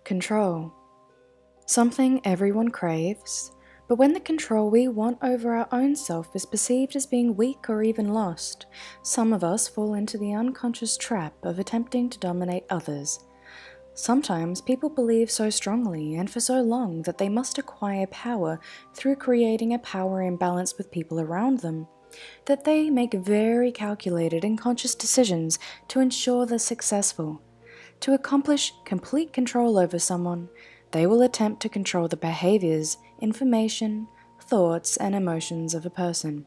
Control. Something everyone craves, but when the control we want over our own self is perceived as being weak or even lost, some of us fall into the unconscious trap of attempting to dominate others. Sometimes people believe so strongly and for so long that they must acquire power through creating a power imbalance with people around them, that they make very calculated and conscious decisions to ensure they're successful. To accomplish complete control over someone, they will attempt to control the behaviors, information, thoughts, and emotions of a person.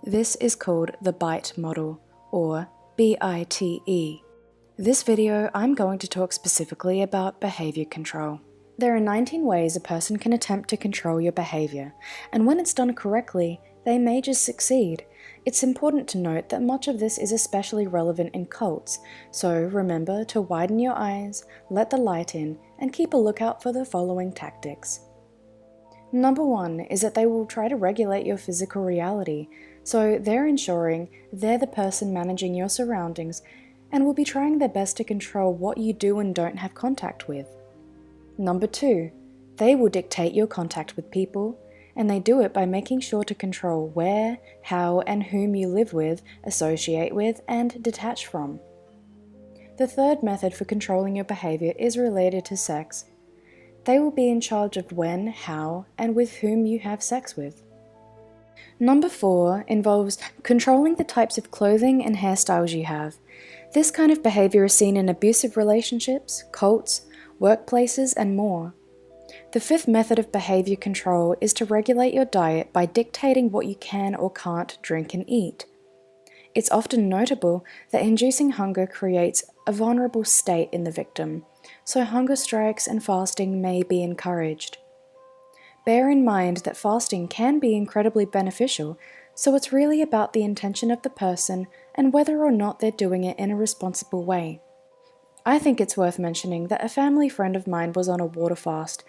This is called the BITE model, or BITE. This video, I'm going to talk specifically about behavior control. There are 19 ways a person can attempt to control your behavior, and when it's done correctly, they may just succeed. It's important to note that much of this is especially relevant in cults, so remember to widen your eyes, let the light in, and keep a lookout for the following tactics. Number 1 is that they will try to regulate your physical reality, so they're ensuring they're the person managing your surroundings and will be trying their best to control what you do and don't have contact with. Number 2, they will dictate your contact with people, and they do it by making sure to control where, how, and whom you live with, associate with, and detach from. The third method for controlling your behavior is related to sex. They will be in charge of when, how, and with whom you have sex with. Number 4 involves controlling the types of clothing and hairstyles you have. This kind of behavior is seen in abusive relationships, cults, workplaces, and more. The fifth method of behavior control is to regulate your diet by dictating what you can or can't drink and eat. It's often notable that inducing hunger creates a vulnerable state in the victim, so hunger strikes and fasting may be encouraged. Bear in mind that fasting can be incredibly beneficial, so it's really about the intention of the person and whether or not they're doing it in a responsible way. I think it's worth mentioning that a family friend of mine was on a water fast,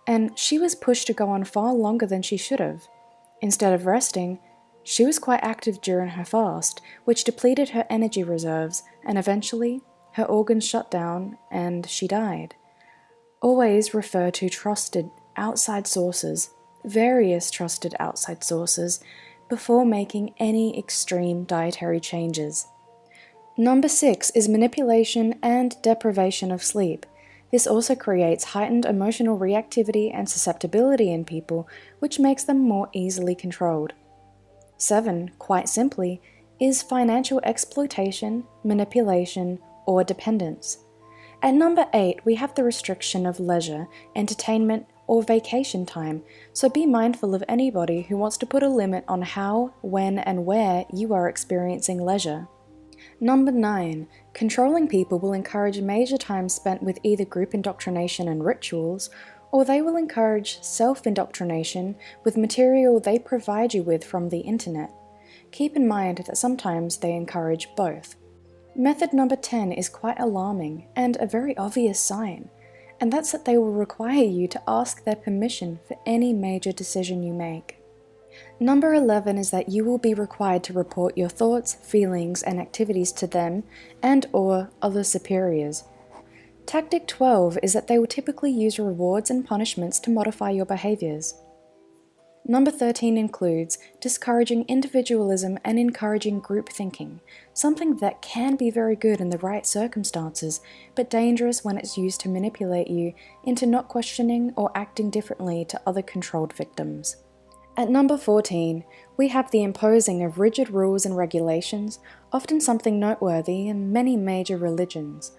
and she was pushed to go on far longer than she should have. Instead of resting, she was quite active during her fast, which depleted her energy reserves, and eventually, her organs shut down and she died. Always refer to trusted outside sources, various trusted outside sources, before making any extreme dietary changes. Number 6 is manipulation and deprivation of sleep. This also creates heightened emotional reactivity and susceptibility in people, which makes them more easily controlled. 7, quite simply, is financial exploitation, manipulation, or dependence. At number 8, we have the restriction of leisure, entertainment, or vacation time, so be mindful of anybody who wants to put a limit on how, when, and where you are experiencing leisure. Number 9, controlling people will encourage major time spent with either group indoctrination and rituals, or they will encourage self-indoctrination with material they provide you with from the internet. Keep in mind that sometimes they encourage both. Method number 10 is quite alarming and a very obvious sign, and that's that they will require you to ask their permission for any major decision you make. Number 11 is that you will be required to report your thoughts, feelings, and activities to them and/or other superiors. Tactic 12 is that they will typically use rewards and punishments to modify your behaviors. Number 13 includes discouraging individualism and encouraging group thinking, something that can be very good in the right circumstances, but dangerous when it's used to manipulate you into not questioning or acting differently to other controlled victims. At number 14, we have the imposing of rigid rules and regulations, often something noteworthy in many major religions.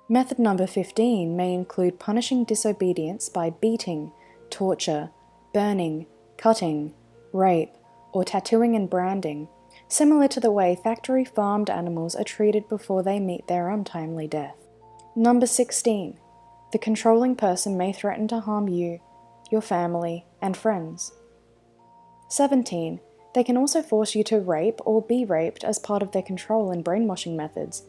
Method number 15 may include punishing disobedience by beating, torture, burning, cutting, rape, or tattooing and branding, similar to the way factory farmed animals are treated before they meet their untimely death. Number 16, the controlling person may threaten to harm you, your family, and friends. 17. They can also force you to rape or be raped as part of their control and brainwashing methods.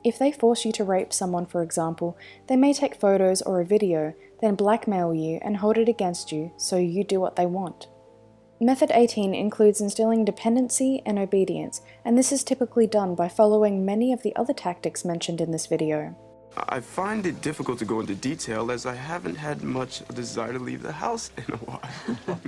If they force you to rape someone, for example, they may take photos or a video, then blackmail you and hold it against you so you do what they want. Method 18 includes instilling dependency and obedience, and this is typically done by following many of the other tactics mentioned in this video. I find it difficult to go into detail as I haven't had much desire to leave the house in a while.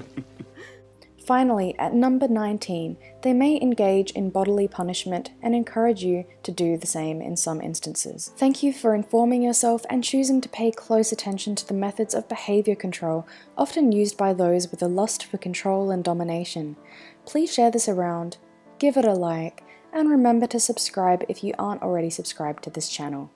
Finally, at number 19, they may engage in bodily punishment and encourage you to do the same in some instances. Thank you for informing yourself and choosing to pay close attention to the methods of behavior control often used by those with a lust for control and domination. Please share this around, give it a like, and remember to subscribe if you aren't already subscribed to this channel.